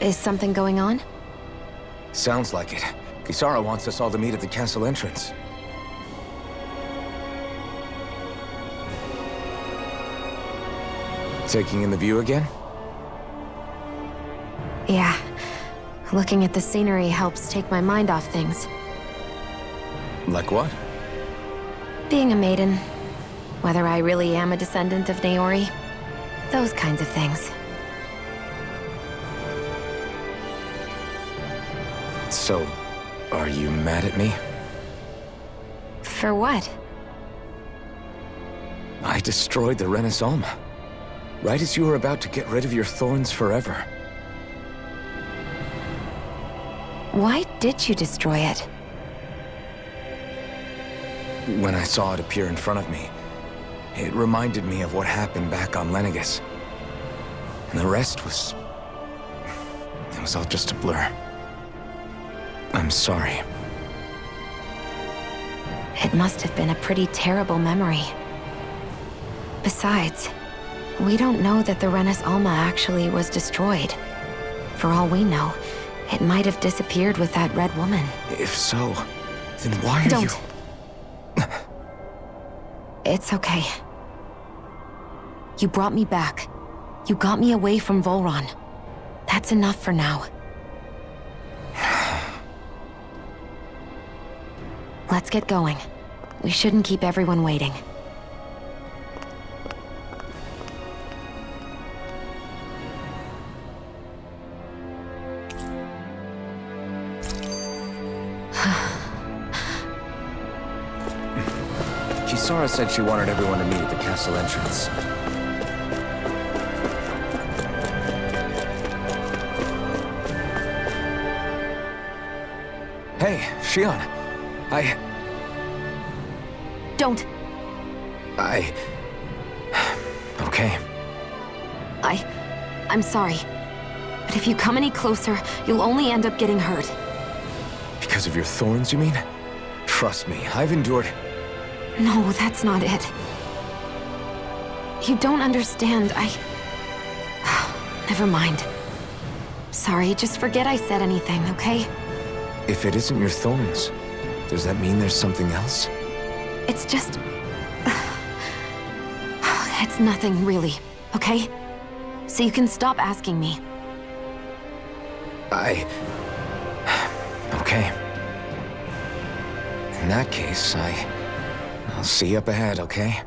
Is something going on? Sounds like it. Kisara wants us all to meet at the castle entrance. Taking in the view again? Yeah. Looking at the scenery helps take my mind off things. Like what? Being a maiden. Whether I really am a descendant of Naori. Those kinds of things. So, are you mad at me? For what? I destroyed the Renaissance, right as you were about to get rid of your thorns forever. Why did you destroy it? When I saw it appear in front of me, it reminded me of what happened back on Lenegus. And the rest was... it was all just a blur. I'm sorry. It must have been a pretty terrible memory. Besides, we don't know that the Renis Alma actually was destroyed. For all we know, it might have disappeared with that red woman. If so, then why are you... Don't. It's okay. You brought me back. You got me away from Volron. That's enough for now. Let's get going. We shouldn't keep everyone waiting. Kisara said she wanted everyone to meet at the castle entrance. Hey, Shion. Don't! Okay. I'm sorry. But if you come any closer, you'll only end up getting hurt. Because of your thorns, you mean? Trust me, I've endured... No, that's not it. You don't understand, Never mind. Sorry, just forget I said anything, okay? If it isn't your thorns, does that mean there's something else? It's just... It's nothing, really, okay? So you can stop asking me. Okay. In that case, I'll see you up ahead, okay?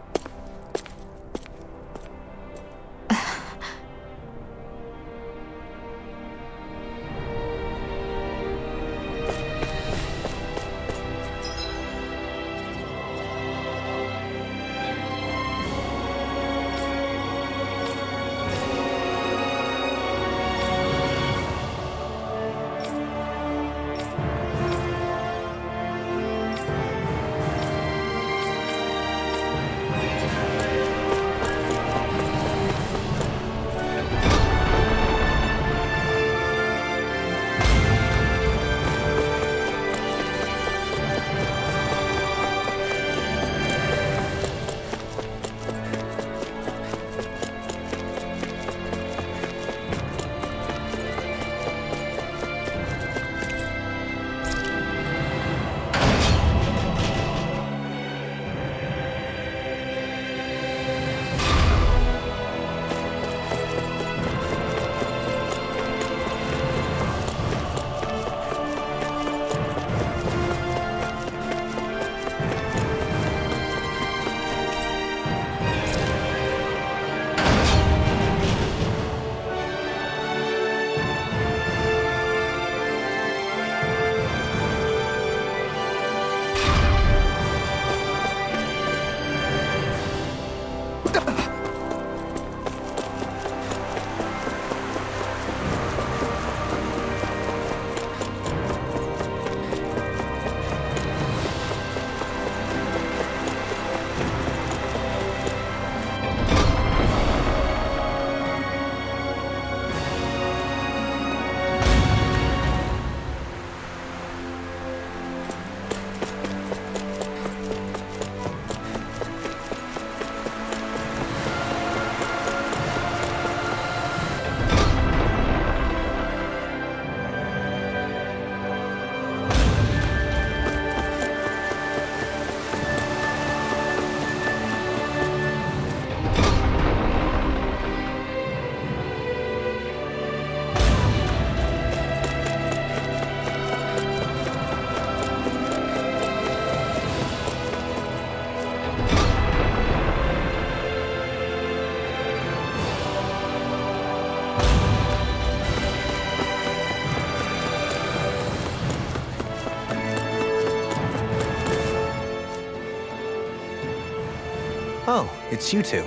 Oh, it's you two.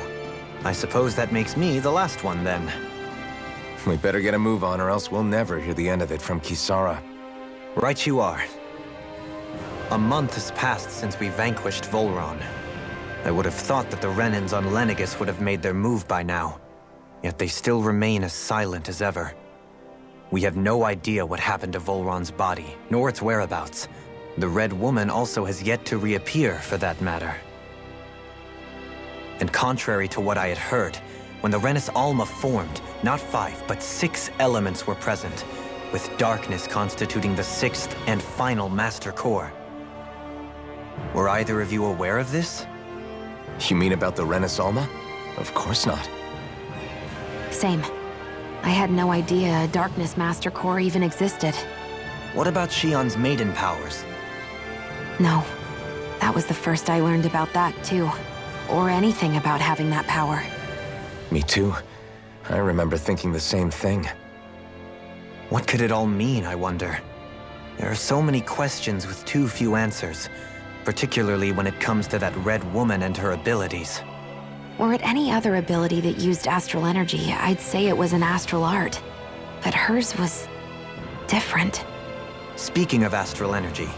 I suppose that makes me the last one then. We better get a move on or else we'll never hear the end of it from Kisara. Right you are. A month has passed since we vanquished Volron. I would have thought that the Renans on Lenegis would have made their move by now. Yet they still remain as silent as ever. We have no idea what happened to Volron's body, nor its whereabouts. The Red Woman also has yet to reappear, for that matter. And contrary to what I had heard, when the Renis Alma formed, not 5, but 6 elements were present, with darkness constituting the 6th and final Master Core. Were either of you aware of this? You mean about the Renis Alma? Of course not. Same. I had no idea a Darkness Master Core even existed. What about Shion's maiden powers? No. That was the first I learned about that, too. Or anything about having that power. Me too. I remember thinking the same thing. What could it all mean, I wonder? There are so many questions with too few answers, particularly when it comes to that Red Woman and her abilities. Were it any other ability that used astral energy, I'd say it was an astral art. But hers was different. Speaking of astral energy,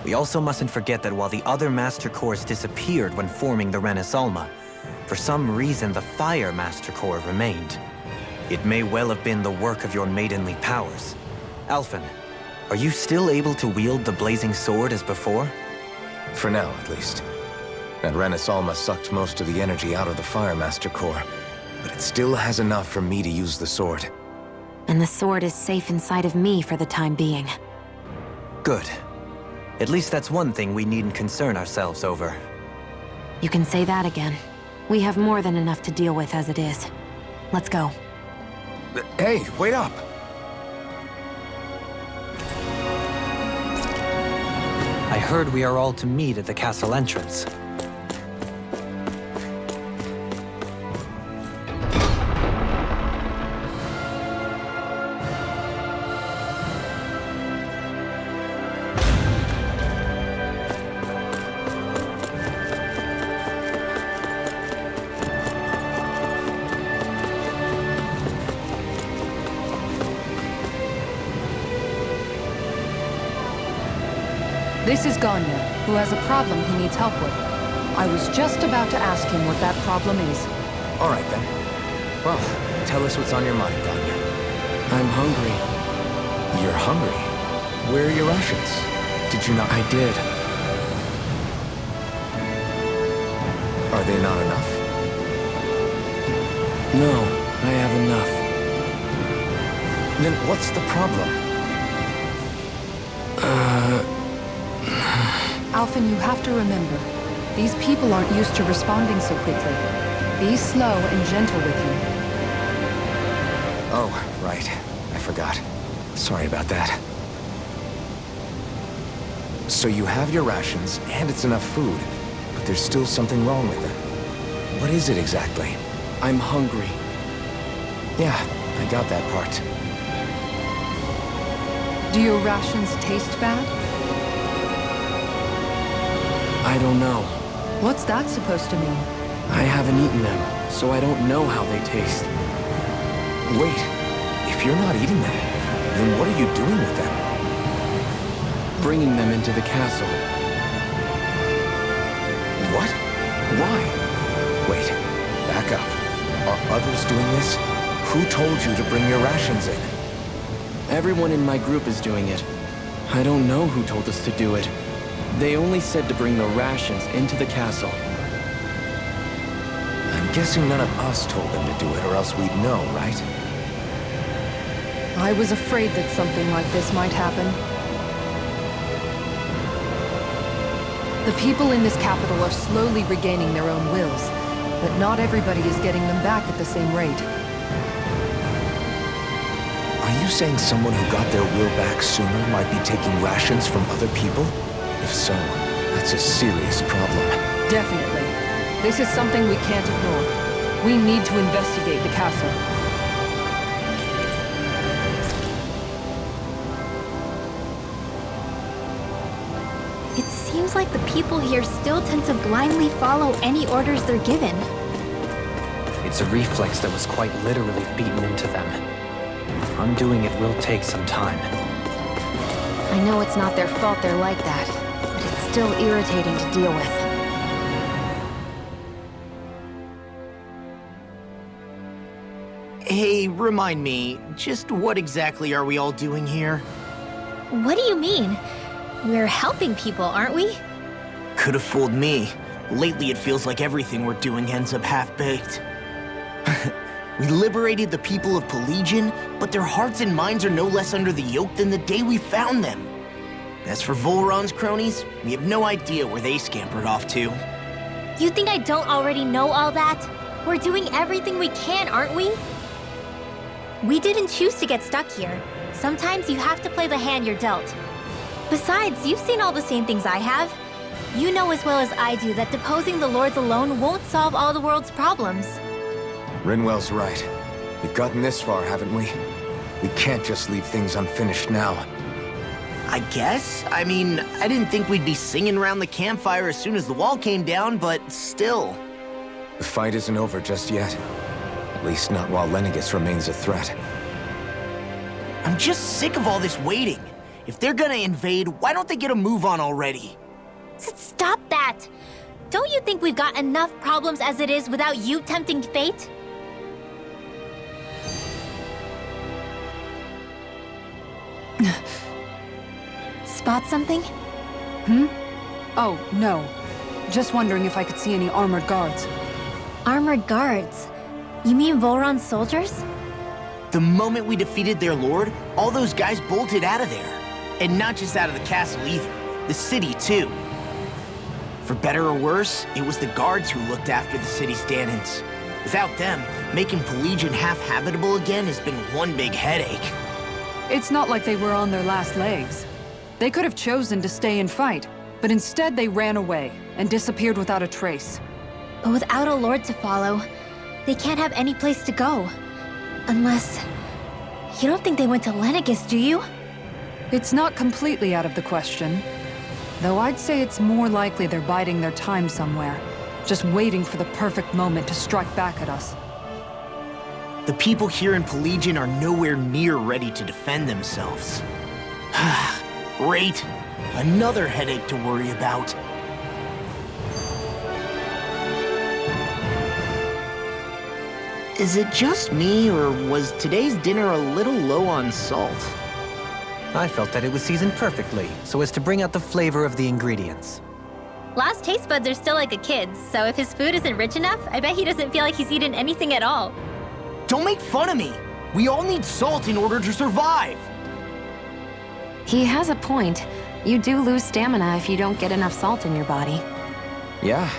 we also mustn't forget that while the other Master Cores disappeared when forming the Renis Alma, for some reason the Fire Master Core remained. It may well have been the work of your maidenly powers. Alphen, are you still able to wield the blazing sword as before? For now, at least. That Renis Alma sucked most of the energy out of the Fire Master Core, but it still has enough for me to use the sword. And the sword is safe inside of me for the time being. Good. At least that's one thing we needn't concern ourselves over. You can say that again. We have more than enough to deal with as it is. Let's go. Hey, wait up! I heard we are all to meet at the castle entrance. This is Ganya, who has a problem he needs help with. I was just about to ask him what that problem is. All right, then. Well, tell us what's on your mind, Ganya. I'm hungry. You're hungry? Where are your rations? Did you not... I did. Are they not enough? No, I have enough. Then what's the problem? Alphen, you have to remember, these people aren't used to responding so quickly. Be slow and gentle with him. Oh, right. I forgot. Sorry about that. So you have your rations, and it's enough food, but there's still something wrong with them. What is it exactly? I'm hungry. Yeah, I got that part. Do your rations taste bad? I don't know. What's that supposed to mean? I haven't eaten them, so I don't know how they taste. Wait, if you're not eating them, then what are you doing with them? Bringing them into the castle. What? Why? Wait, back up. Are others doing this? Who told you to bring your rations in? Everyone in my group is doing it. I don't know who told us to do it. They only said to bring the rations into the castle. I'm guessing none of us told them to do it, or else we'd know, right? I was afraid that something like this might happen. The people in this capital are slowly regaining their own wills, but not everybody is getting them back at the same rate. Are you saying someone who got their will back sooner might be taking rations from other people? If so, that's a serious problem. Definitely. This is something we can't ignore. We need to investigate the castle. It seems like the people here still tend to blindly follow any orders they're given. It's a reflex that was quite literally beaten into them. Undoing it will take some time. I know it's not their fault they're like that, but it's still irritating to deal with. Hey, remind me, just what exactly are we all doing here? What do you mean? We're helping people, aren't we? Could have fooled me. Lately it feels like everything we're doing ends up half-baked. We liberated the people of Pelagian, but their hearts and minds are no less under the yoke than the day we found them. As for Volron's cronies, we have no idea where they scampered off to. You think I don't already know all that? We're doing everything we can, aren't we? We didn't choose to get stuck here. Sometimes you have to play the hand you're dealt. Besides, you've seen all the same things I have. You know as well as I do that deposing the lords alone won't solve all the world's problems. Rinwell's right. We've gotten this far, haven't we? We can't just leave things unfinished now. I guess? I mean, I didn't think we'd be singing around the campfire as soon as the wall came down, but still. The fight isn't over just yet. At least not while Lenegis remains a threat. I'm just sick of all this waiting. If they're gonna invade, why don't they get a move on already? Stop that! Don't you think we've got enough problems as it is without you tempting fate? Spot something? Oh, no. Just wondering if I could see any armored guards. Armored guards? You mean Volron's soldiers? The moment we defeated their lord, all those guys bolted out of there. And not just out of the castle either. The city, too. For better or worse, it was the guards who looked after the city's Danans. Without them, making Pelagian half-habitable again has been one big headache. It's not like they were on their last legs. They could have chosen to stay and fight, but instead they ran away and disappeared without a trace. But without a lord to follow, they can't have any place to go. Unless... You don't think they went to Lenegis, do you? It's not completely out of the question. Though I'd say it's more likely they're biding their time somewhere, just waiting for the perfect moment to strike back at us. The people here in Pelagian are nowhere near ready to defend themselves. Great. Another headache to worry about. Is it just me, or was today's dinner a little low on salt? I felt that it was seasoned perfectly, so as to bring out the flavor of the ingredients. Last taste buds are still like a kid's, so if his food isn't rich enough, I bet he doesn't feel like he's eaten anything at all. Don't make fun of me! We all need salt in order to survive! He has a point. You do lose stamina if you don't get enough salt in your body. Yeah,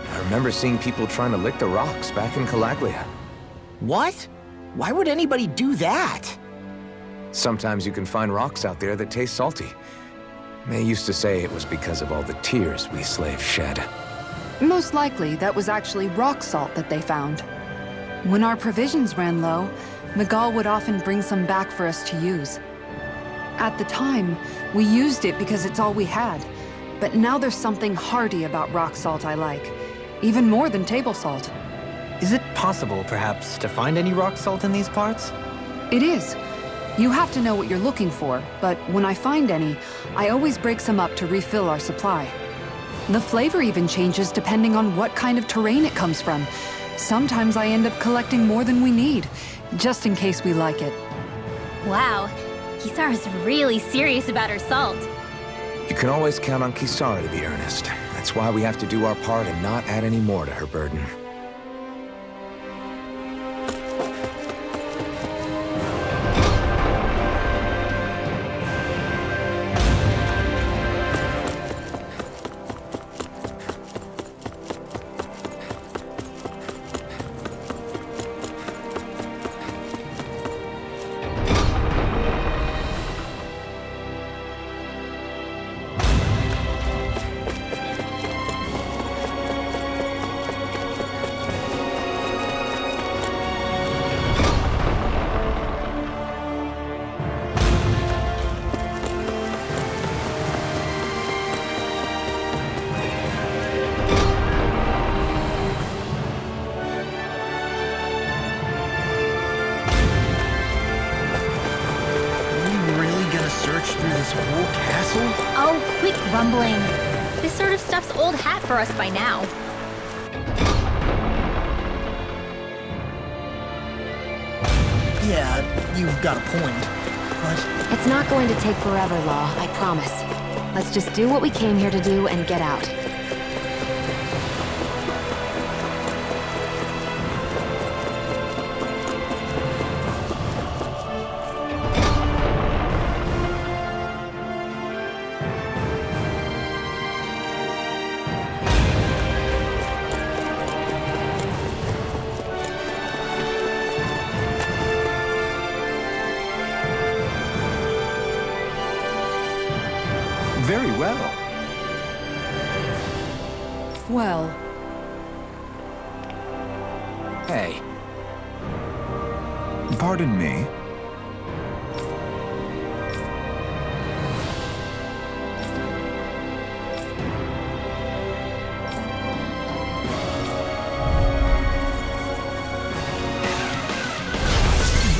I remember seeing people trying to lick the rocks back in Calaglia. What? Why would anybody do that? Sometimes you can find rocks out there that taste salty. They used to say it was because of all the tears we slaves shed. Most likely, that was actually rock salt that they found. When our provisions ran low, Miguel would often bring some back for us to use. At the time, we used it because it's all we had. But now there's something hearty about rock salt I like. Even more than table salt. Is it possible, perhaps, to find any rock salt in these parts? It is. You have to know what you're looking for, but when I find any, I always break some up to refill our supply. The flavor even changes depending on what kind of terrain it comes from. Sometimes I end up collecting more than we need, just in case we like it. Wow, Kisara's really serious about her salt. You can always count on Kisara to be earnest. That's why we have to do our part and not add any more to her burden. grumbling. This sort of stuff's old hat for us by now. Yeah, you've got a point, but... It's not going to take forever, Law, I promise. Let's just do what we came here to do and get out. Very well. Well, Hey. Pardon me?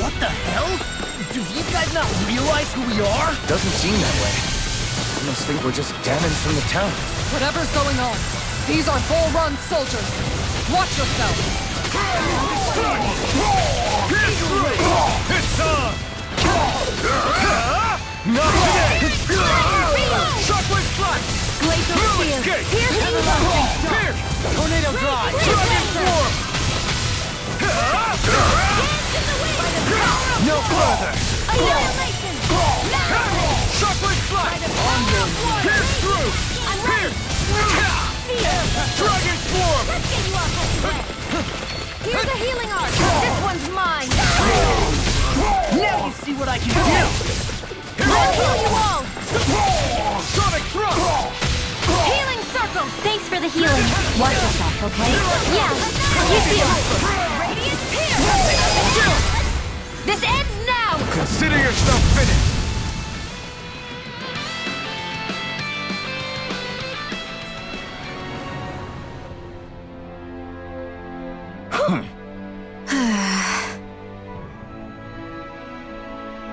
What the hell? Do you guys not realize who we are? Doesn't seem that way. I must think we're just damaged from the town. Whatever's going on, these are Bull-Run soldiers. Watch yourself. It's on! Not today! Shockwave strike! Glacial Spear! Here! Tornado drive! Dragon swarm! No further! Annihilation! Shockwave strike! Pierce through! Pierce! Dragon swarm! Let's get you off of the Here's a healing arc! This one's mine! Now you see what I can do! I'll heal you all! Sonic thrust! Healing circle! Thanks for the healing. Watch yourself, okay? Yeah, you feel Radiant Pierce! This ends now! Consider yourself finished!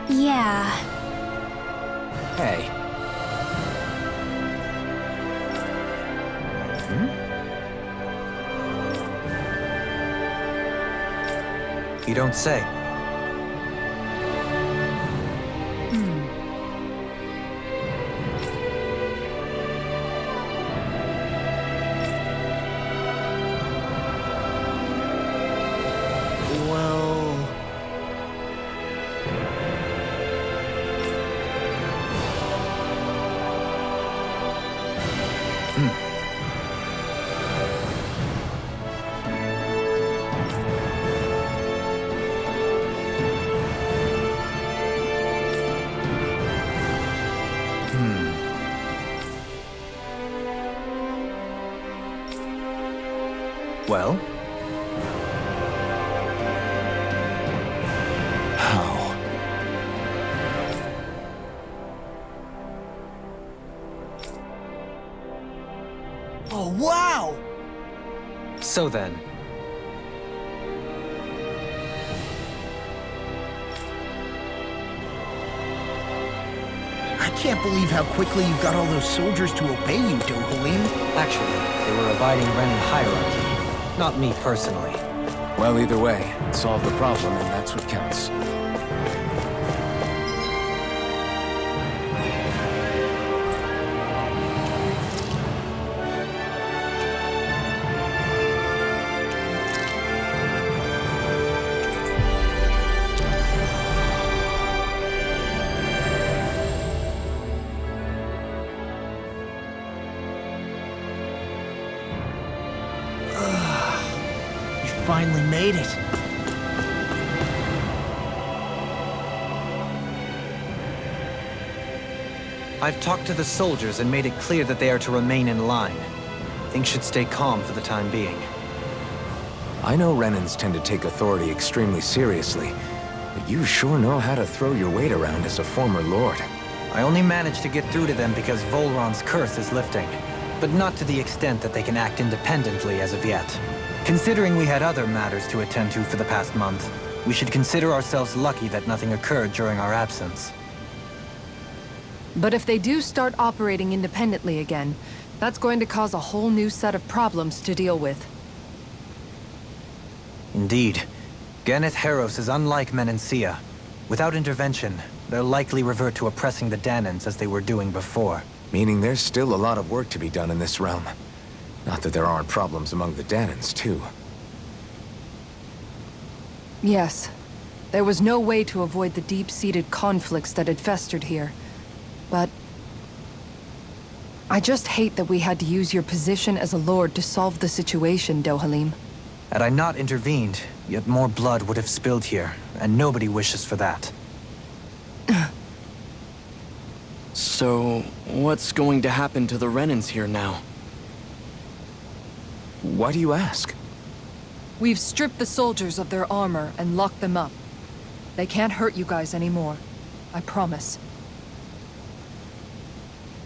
Yeah. Hey. You don't say. Well... Well? How? Oh, wow! So then, I can't believe how quickly you got all those soldiers to obey you, Dohalim. actually, they were abiding Renin hierarchy. Not me personally. Well, either way, it solved the problem, and that's what counts. You finally made it. I've talked to the soldiers and made it clear that they are to remain in line. Things should stay calm for the time being. I know Renans tend to take authority extremely seriously, but you sure know how to throw your weight around as a former lord. I only managed to get through to them because Volron's curse is lifting, but not to the extent that they can act independently as of yet. Considering we had other matters to attend to for the past month, we should consider ourselves lucky that nothing occurred during our absence. But if they do start operating independently again, that's going to cause a whole new set of problems to deal with. Indeed. Ganeth Heros is unlike Menancia. Without intervention, they'll likely revert to oppressing the Danans as they were doing before. Meaning there's still a lot of work to be done in this realm. Not that there aren't problems among the Danans, too. Yes. There was no way to avoid the deep-seated conflicts that had festered here. But I just hate that we had to use your position as a lord to solve the situation, Dohalim. Had I not intervened, yet more blood would have spilled here, and nobody wishes for that. So, what's going to happen to the Renans here now? Why do you ask? We've stripped the soldiers of their armor and locked them up. They can't hurt you guys anymore. I promise.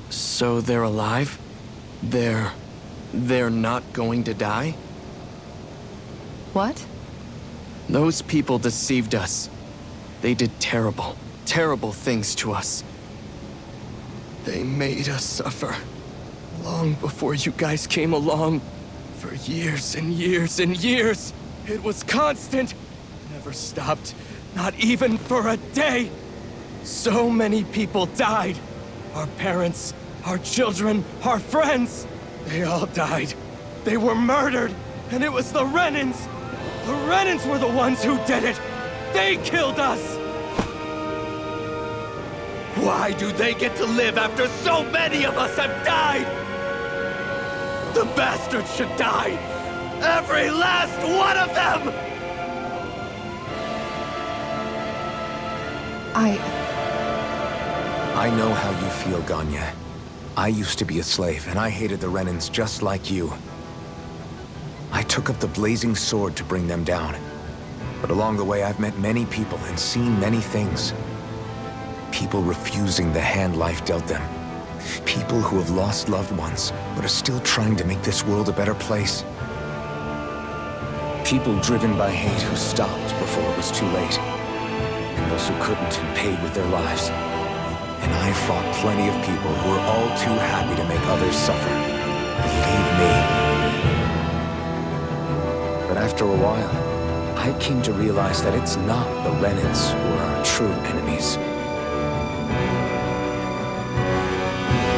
So they're alive? They're not going to die? What? Those people deceived us. They did terrible, terrible things to us. They made us suffer. Long before you guys came along. For years and years and years. It was constant. Never stopped. Not even for a day. So many people died. Our parents, our children, our friends. They all died. They were murdered. And it was the Renans. The Renans were the ones who did it. They killed us. Why do they get to live after so many of us have died? The bastards should die! Every last one of them! I know how you feel, Ganya. I used to be a slave, and I hated the Renans just like you. I took up the blazing sword to bring them down. But along the way, I've met many people and seen many things. People refusing the hand life dealt them. People who have lost loved ones, but are still trying to make this world a better place. People driven by hate who stopped before it was too late. And those who couldn't and paid with their lives. And I fought plenty of people who were all too happy to make others suffer. Believe me. But after a while, I came to realize that it's not the Renans who are our true enemies.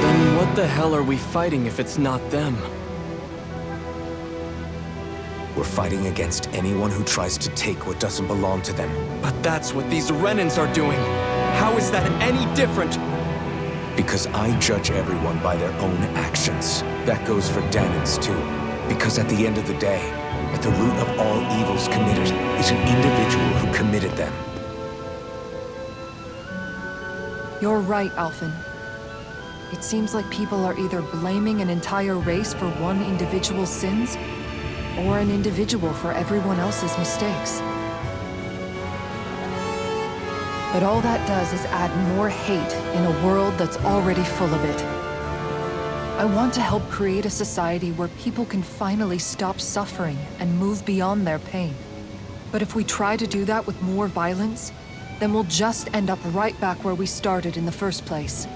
Then what the hell are we fighting if it's not them? We're fighting against anyone who tries to take what doesn't belong to them. But that's what these Renans are doing. How is that any different? Because I judge everyone by their own actions. That goes for Danans too. Because at the end of the day, at the root of all evils committed is an individual who committed them. You're right, Alphen. It seems like people are either blaming an entire race for one individual's sins, or an individual for everyone else's mistakes. But all that does is add more hate in a world that's already full of it. I want to help create a society where people can finally stop suffering and move beyond their pain. But if we try to do that with more violence, then we'll just end up right back where we started in the first place.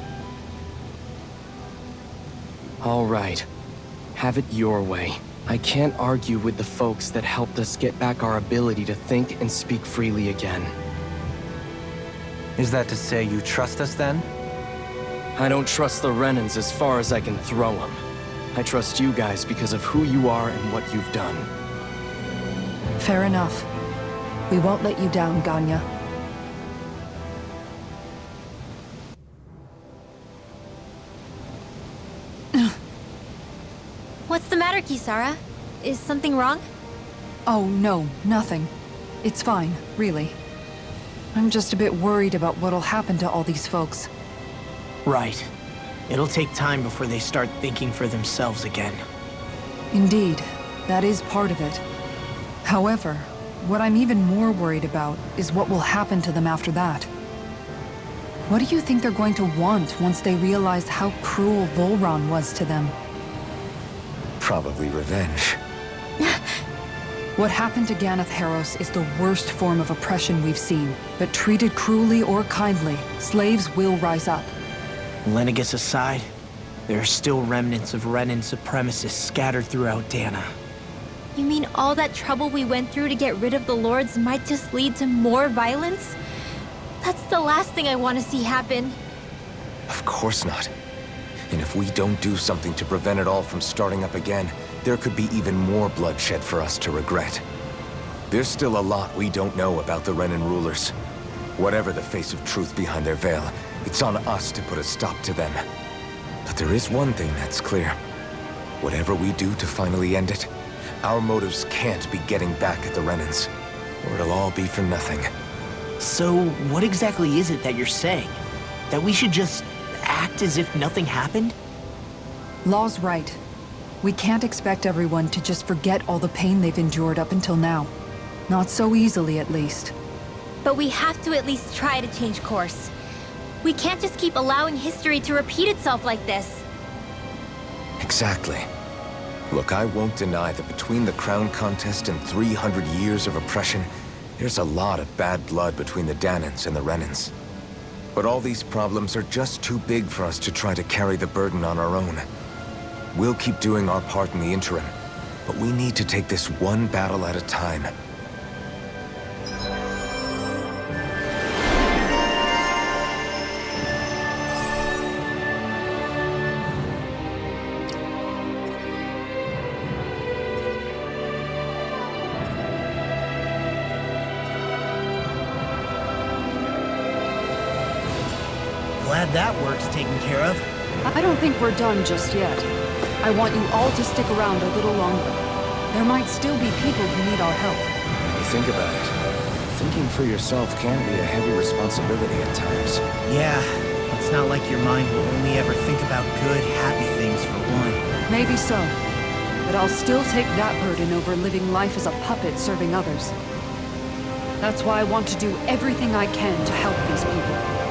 All right. Have it your way. I can't argue with the folks that helped us get back our ability to think and speak freely again. Is that to say you trust us then? I don't trust the Renans as far as I can throw them. I trust you guys because of who you are and what you've done. Fair enough. We won't let you down, Ganya. What's the matter, Kisara? Is something wrong? Oh, no, nothing. It's fine, really. I'm just a bit worried about what'll happen to all these folks. Right. It'll take time before they start thinking for themselves again. Indeed, that is part of it. However, what I'm even more worried about is what will happen to them after that. What do you think they're going to want once they realize how cruel Volron was to them? Probably revenge. What happened to Ganeth Heros is the worst form of oppression we've seen. But treated cruelly or kindly, slaves will rise up. Lenegis aside, there are still remnants of Renan supremacists scattered throughout Dana. You mean all that trouble we went through to get rid of the Lords might just lead to more violence? That's the last thing I want to see happen. Of course not. And if we don't do something to prevent it all from starting up again, there could be even more bloodshed for us to regret. There's still a lot we don't know about the Renan rulers. Whatever the face of truth behind their veil, it's on us to put a stop to them. But there is one thing that's clear. Whatever we do to finally end it, our motives can't be getting back at the Renans, or it'll all be for nothing. So, what exactly is it that you're saying? That we should just act as if nothing happened? Law's right. We can't expect everyone to just forget all the pain they've endured up until now. Not so easily, at least. But we have to at least try to change course. We can't just keep allowing history to repeat itself like this. Exactly. Look, I won't deny that between the crown contest and 300 years of oppression, there's a lot of bad blood between the Danans and the Renans. But all these problems are just too big for us to try to carry the burden on our own. We'll keep doing our part in the interim, but we need to take this one battle at a time. Glad that work's taken care of. I don't think we're done just yet. I want you all to stick around a little longer. There might still be people who need our help. When you think about it, thinking for yourself can be a heavy responsibility at times. Yeah, it's not like your mind will only ever think about good, happy things for one. Maybe so. But I'll still take that burden over living life as a puppet serving others. That's why I want to do everything I can to help these people.